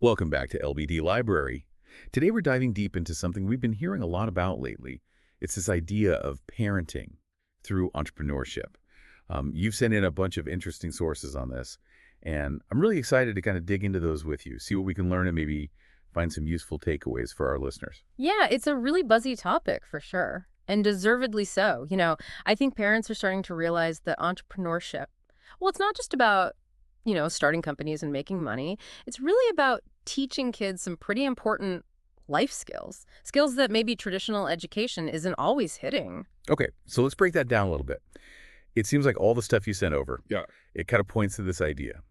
Welcome back to LBD Library. Today we're diving deep into something we've been hearing a lot about lately. It's this idea of parenting through entrepreneurship. You've sent in a bunch of interesting sources on this, and I'm really excited to kind of dig into those with you, see what we can learn and maybe find some useful takeaways for our listeners. Yeah, it's a really buzzy topic for sure, and deservedly so. I think parents are starting to realize that entrepreneurship, well, it's not just about, starting companies and making money. It's really about teaching kids some pretty important life skills, skills that maybe traditional education isn't always hitting. Okay, so let's break that down a little bit. It seems like all the stuff you sent over, it kind of points to this idea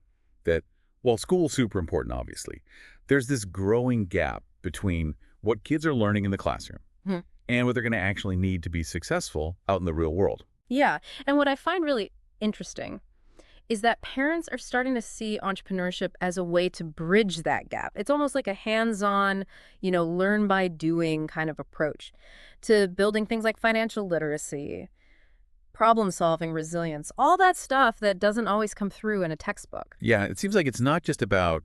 that, while school's super important, obviously, there's this growing gap between what kids are learning in the classroom Hmm. and what they're going to actually need to be successful out in the real world. Yeah, and what I find really interesting is that parents are starting to see entrepreneurship as a way to bridge that gap. It's almost like a hands-on, learn by doing kind of approach to building things like financial literacy, problem solving, resilience, all that stuff that doesn't always come through in a textbook. Yeah, it seems like it's not just about,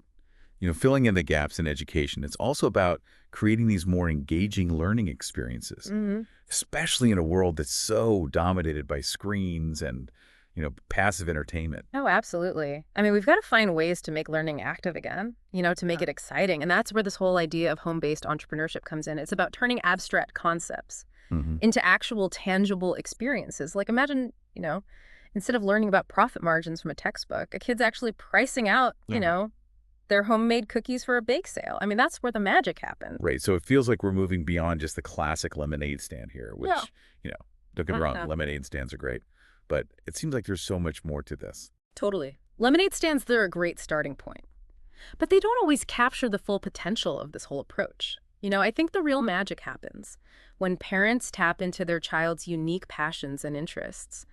filling in the gaps in education. It's also about creating these more engaging learning experiences, Hmm. especially in a world that's so dominated by screens and, passive entertainment. Oh, absolutely. I mean, we've got to find ways to make learning active again, to make it exciting. And that's where this whole idea of home-based entrepreneurship comes in. It's about turning abstract concepts Hmm. into actual tangible experiences. Like imagine, instead of learning about profit margins from a textbook, a kid's actually pricing out, their homemade cookies for a bake sale. I mean, that's where the magic happens. Right. So it feels like we're moving beyond just the classic lemonade stand here, which, Yeah. you know, don't get me wrong, lemonade stands are great. But it seems like there's so much more to this. Totally. Lemonade stands, they're a great starting point. But they don't always capture the full potential of this whole approach. I think the real magic happens when parents tap into their child's unique passions and interests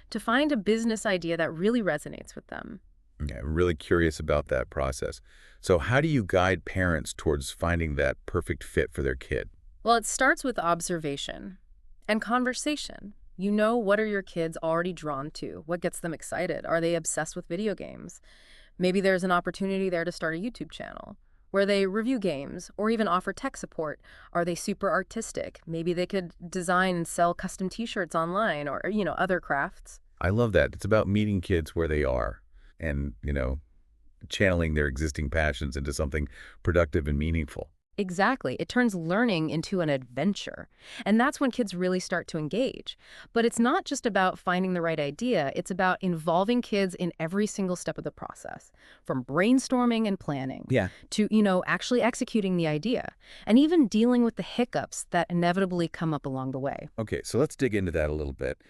to find a business idea that really resonates with them. Yeah, I'm really curious about that process. So how do you guide parents towards finding that perfect fit for their kid? Well, it starts with observation and conversation. What are your kids already drawn to? What gets them excited? Are they obsessed with video games? Maybe there's an opportunity there to start a YouTube channel where they review games or even offer tech support. Are they super artistic? Maybe they could design and sell custom t-shirts online or, other crafts. I love that. It's about meeting kids where they are and, channeling their existing passions into something productive and meaningful. Exactly. It turns learning into an adventure. And that's when kids really start to engage. But it's not just about finding the right idea. It's about involving kids in every single step of the process, from brainstorming and planning Yeah. to, actually executing the idea and even dealing with the hiccups that inevitably come up along the way. Okay, so let's dig into that a little bit.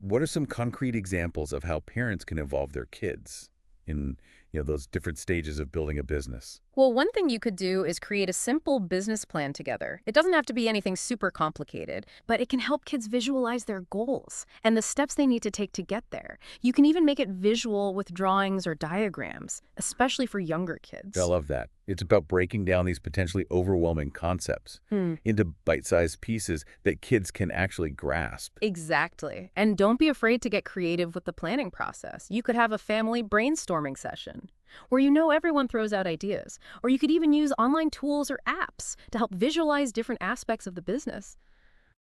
What are some concrete examples of how parents can involve their kids in, those different stages of building a business? Well, one thing you could do is create a simple business plan together. It doesn't have to be anything super complicated, but it can help kids visualize their goals and the steps they need to take to get there. You can even make it visual with drawings or diagrams, especially for younger kids. I love that. It's about breaking down these potentially overwhelming concepts into bite-sized pieces that kids can actually grasp. Exactly. And don't be afraid to get creative with the planning process. You could have a family brainstorming session where everyone throws out ideas. Or you could even use online tools or apps to help visualize different aspects of the business.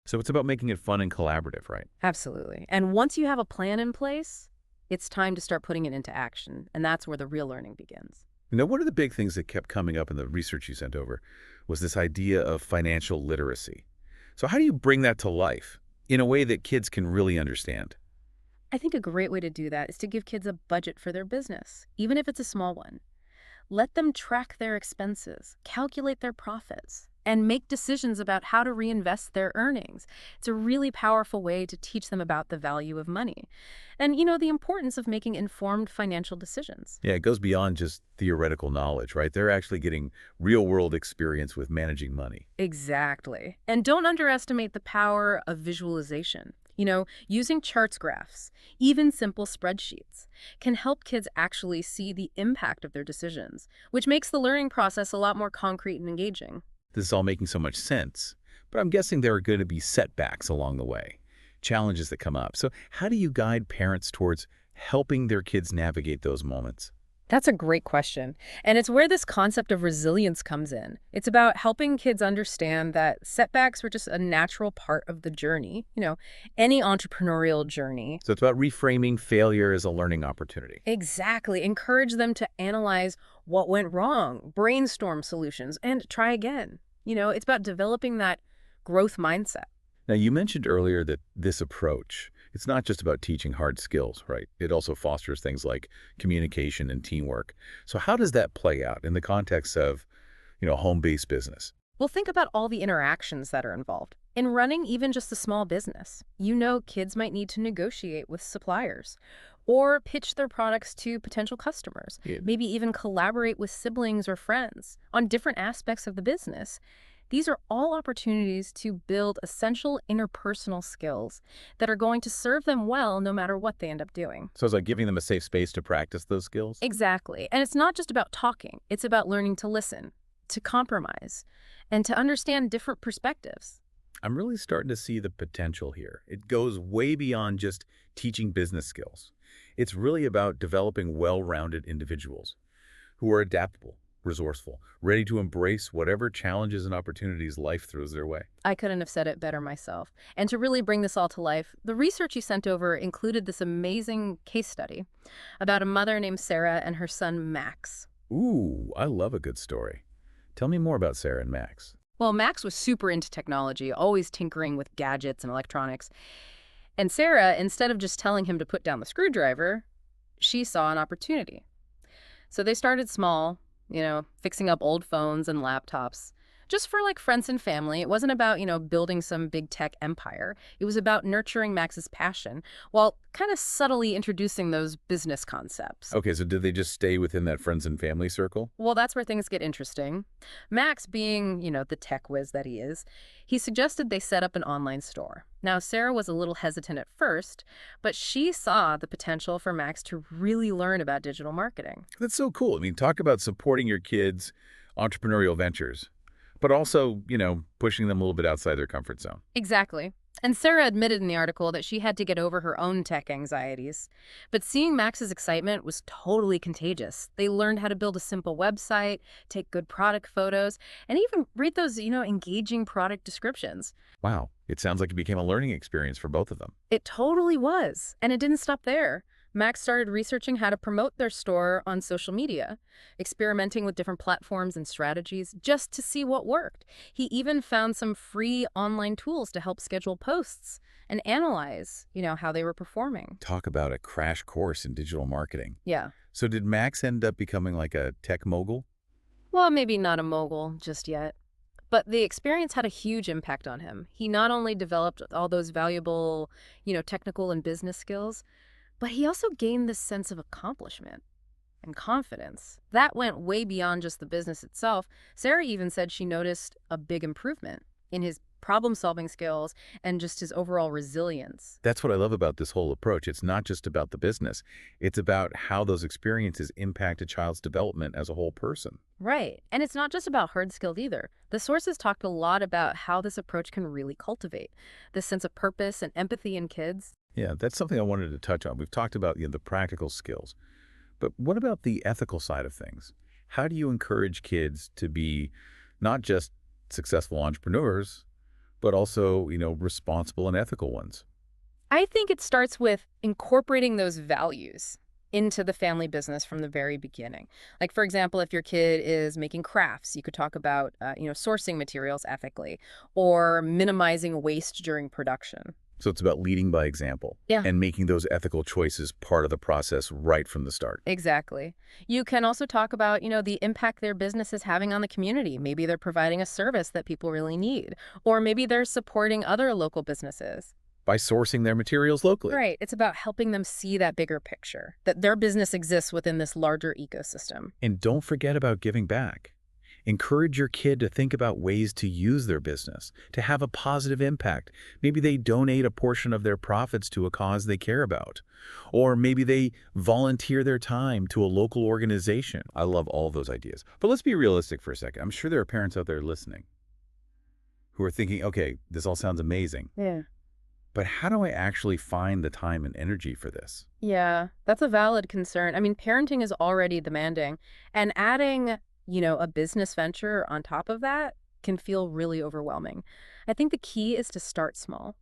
So it's about making it fun and collaborative, right? Absolutely. And once you have a plan in place, it's time to start putting it into action. And that's where the real learning begins. One of the big things that kept coming up in the research you sent over was this idea of financial literacy. So how do you bring that to life in a way that kids can really understand? I think a great way to do that is to give kids a budget for their business, even if it's a small one. Let them track their expenses, calculate their profits, and make decisions about how to reinvest their earnings. It's a really powerful way to teach them about the value of money and, the importance of making informed financial decisions. Yeah, it goes beyond just theoretical knowledge, right? They're actually getting real-world experience with managing money. Exactly. And don't underestimate the power of visualization. Using charts, graphs, even simple spreadsheets can help kids actually see the impact of their decisions, which makes the learning process a lot more concrete and engaging. This is all making so much sense, but I'm guessing there are going to be setbacks along the way, challenges that come up. So how do you guide parents towards helping their kids navigate those moments? That's a great question. And it's where this concept of resilience comes in. It's about helping kids understand that setbacks were just a natural part of the journey, any entrepreneurial journey. So it's about reframing failure as a learning opportunity. Exactly. Encourage them to analyze what went wrong, brainstorm solutions, and try again. It's about developing that growth mindset. Now, you mentioned earlier that this approach, it's not just about teaching hard skills, right? It also fosters things like communication and teamwork. So how does that play out in the context of, home-based business? Well, think about all the interactions that are involved. In running even just a small business, kids might need to negotiate with suppliers or pitch their products to potential customers, Yeah. maybe even collaborate with siblings or friends on different aspects of the business. These are all opportunities to build essential interpersonal skills that are going to serve them well no matter what they end up doing. So it's like giving them a safe space to practice those skills? Exactly. And it's not just about talking. It's about learning to listen, to compromise, and to understand different perspectives. I'm really starting to see the potential here. It goes way beyond just teaching business skills. It's really about developing well-rounded individuals who are adaptable, resourceful, ready to embrace whatever challenges and opportunities life throws their way. I couldn't have said it better myself. And to really bring this all to life, the research you sent over included this amazing case study about a mother named Sarah and her son Max. Ooh, I love a good story. Tell me more about Sarah and Max. Well, Max was super into technology, always tinkering with gadgets and electronics. And Sarah, instead of just telling him to put down the screwdriver, she saw an opportunity. So they started small, fixing up old phones and laptops, just for like friends and family. It wasn't about, building some big tech empire. It was about nurturing Max's passion while kind of subtly introducing those business concepts. Okay, so did they just stay within that friends and family circle? Well, that's where things get interesting. Max, being, the tech whiz that he is, he suggested they set up an online store. Now, Sarah was a little hesitant at first, but she saw the potential for Max to really learn about digital marketing. That's so cool. I mean, talk about supporting your kids' entrepreneurial ventures, but also, pushing them a little bit outside their comfort zone. Exactly. And Sarah admitted in the article that she had to get over her own tech anxieties. But seeing Max's excitement was totally contagious. They learned how to build a simple website, take good product photos, and even read those, engaging product descriptions. Wow, it sounds like it became a learning experience for both of them. It totally was. And it didn't stop there. Max started researching how to promote their store on social media, experimenting with different platforms and strategies just to see what worked. He even found some free online tools to help schedule posts and analyze, how they were performing. Talk about a crash course in digital marketing. Yeah. So did Max end up becoming like a tech mogul? Well, maybe not a mogul just yet. But the experience had a huge impact on him. He not only developed all those valuable, technical and business skills, but he also gained this sense of accomplishment and confidence. That went way beyond just the business itself. Sarah even said she noticed a big improvement in his problem-solving skills and just his overall resilience. That's what I love about this whole approach. It's not just about the business. It's about how those experiences impact a child's development as a whole person. Right. And it's not just about hard skills either. The sources talked a lot about how this approach can really cultivate this sense of purpose and empathy in kids. Yeah, that's something I wanted to touch on. We've talked about the practical skills, but what about the ethical side of things? How do you encourage kids to be not just successful entrepreneurs, but also, responsible and ethical ones? I think it starts with incorporating those values into the family business from the very beginning. Like, for example, if your kid is making crafts, you could talk about, sourcing materials ethically or minimizing waste during production. So it's about leading by example. Yeah. And making those ethical choices part of the process right from the start. Exactly. You can also talk about, the impact their business is having on the community. Maybe they're providing a service that people really need, or maybe they're supporting other local businesses. By sourcing their materials locally. Right. It's about helping them see that bigger picture, that their business exists within this larger ecosystem. And don't forget about giving back. Encourage your kid to think about ways to use their business, to have a positive impact. Maybe they donate a portion of their profits to a cause they care about. Or maybe they volunteer their time to a local organization. I love all of those ideas. But let's be realistic for a second. I'm sure there are parents out there listening who are thinking, okay, this all sounds amazing. Yeah. But how do I actually find the time and energy for this? Yeah, that's a valid concern. I mean, parenting is already demanding, and adding, a business venture on top of that can feel really overwhelming. I think the key is to start small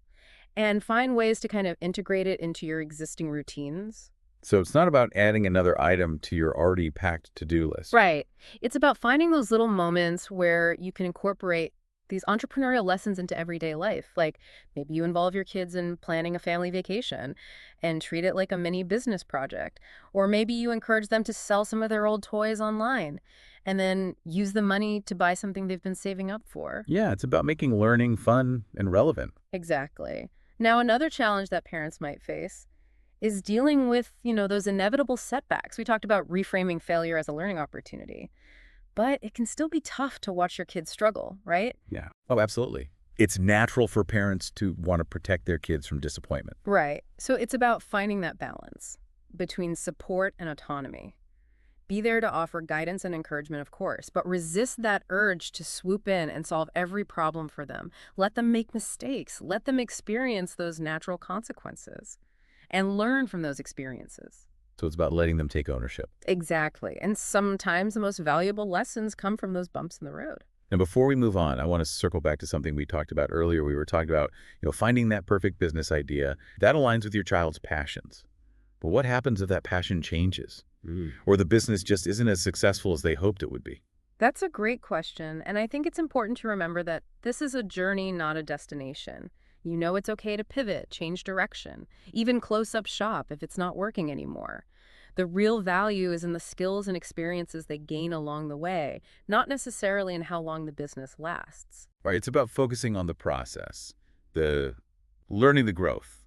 and find ways to kind of integrate it into your existing routines. So it's not about adding another item to your already packed to-do list. Right. It's about finding those little moments where you can incorporate these entrepreneurial lessons into everyday life. Like maybe you involve your kids in planning a family vacation and treat it like a mini business project. Or maybe you encourage them to sell some of their old toys online and then use the money to buy something they've been saving up for. Yeah, it's about making learning fun and relevant. Exactly. Now, another challenge that parents might face is dealing with, those inevitable setbacks. We talked about reframing failure as a learning opportunity, but it can still be tough to watch your kids struggle, right? Yeah. Oh, absolutely. It's natural for parents to want to protect their kids from disappointment. Right. So it's about finding that balance between support and autonomy. Be there to offer guidance and encouragement, of course, but resist that urge to swoop in and solve every problem for them. Let them make mistakes. Let them experience those natural consequences and learn from those experiences. So it's about letting them take ownership. Exactly. And sometimes the most valuable lessons come from those bumps in the road. And before we move on, I want to circle back to something we talked about earlier. We were talking about, finding that perfect business idea that aligns with your child's passions. But what happens if that passion changes? Or the business just isn't as successful as they hoped it would be? That's a great question. And I think it's important to remember that this is a journey, not a destination. It's okay to pivot, change direction, even close up shop if it's not working anymore. The real value is in the skills and experiences they gain along the way, not necessarily in how long the business lasts. Right, it's about focusing on the process, the learning the growth,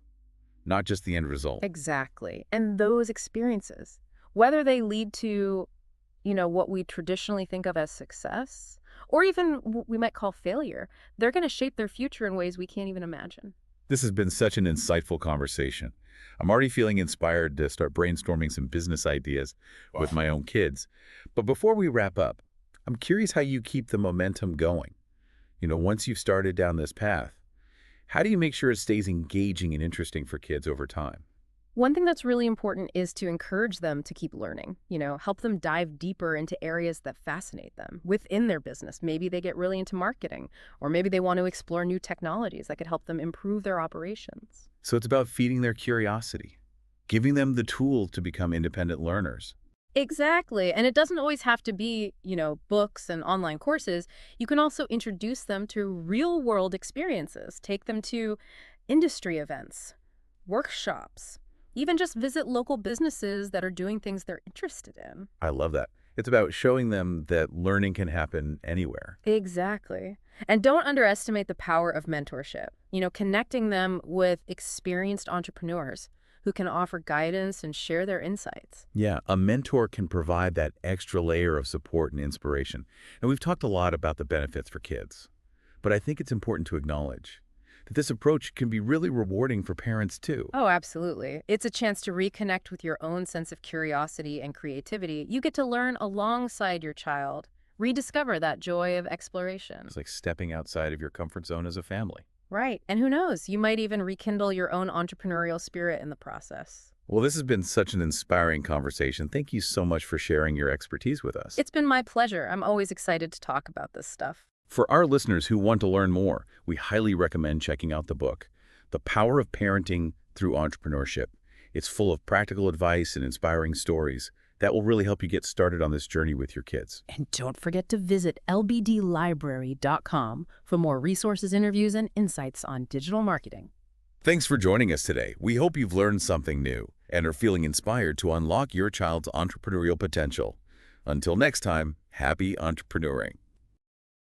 not just the end result. Exactly. And those experiences, whether they lead to, what we traditionally think of as success, or even what we might call failure, they're going to shape their future in ways we can't even imagine. This has been such an insightful conversation. I'm already feeling inspired to start brainstorming some business ideas with my own kids. But before we wrap up, I'm curious how you keep the momentum going. Once you've started down this path, how do you make sure it stays engaging and interesting for kids over time? One thing that's really important is to encourage them to keep learning, help them dive deeper into areas that fascinate them within their business. Maybe they get really into marketing, or maybe they want to explore new technologies that could help them improve their operations. So it's about feeding their curiosity, giving them the tool to become independent learners. Exactly. And it doesn't always have to be, books and online courses. You can also introduce them to real world experiences, take them to industry events, workshops, even just visit local businesses that are doing things they're interested in. I love that. It's about showing them that learning can happen anywhere. Exactly. And don't underestimate the power of mentorship. Connecting them with experienced entrepreneurs who can offer guidance and share their insights. Yeah, a mentor can provide that extra layer of support and inspiration. And we've talked a lot about the benefits for kids. But I think it's important to acknowledge that this approach can be really rewarding for parents too. Oh, absolutely. It's a chance to reconnect with your own sense of curiosity and creativity. You get to learn alongside your child, rediscover that joy of exploration. It's like stepping outside of your comfort zone as a family. Right. And who knows, you might even rekindle your own entrepreneurial spirit in the process. Well, this has been such an inspiring conversation. Thank you so much for sharing your expertise with us. It's been my pleasure. I'm always excited to talk about this stuff. For our listeners who want to learn more, we highly recommend checking out the book, The Power of Parenting Through Entrepreneurship. It's full of practical advice and inspiring stories that will really help you get started on this journey with your kids. And don't forget to visit lbdlibrary.com for more resources, interviews, and insights on digital marketing. Thanks for joining us today. We hope you've learned something new and are feeling inspired to unlock your child's entrepreneurial potential. Until next time, happy entrepreneuring.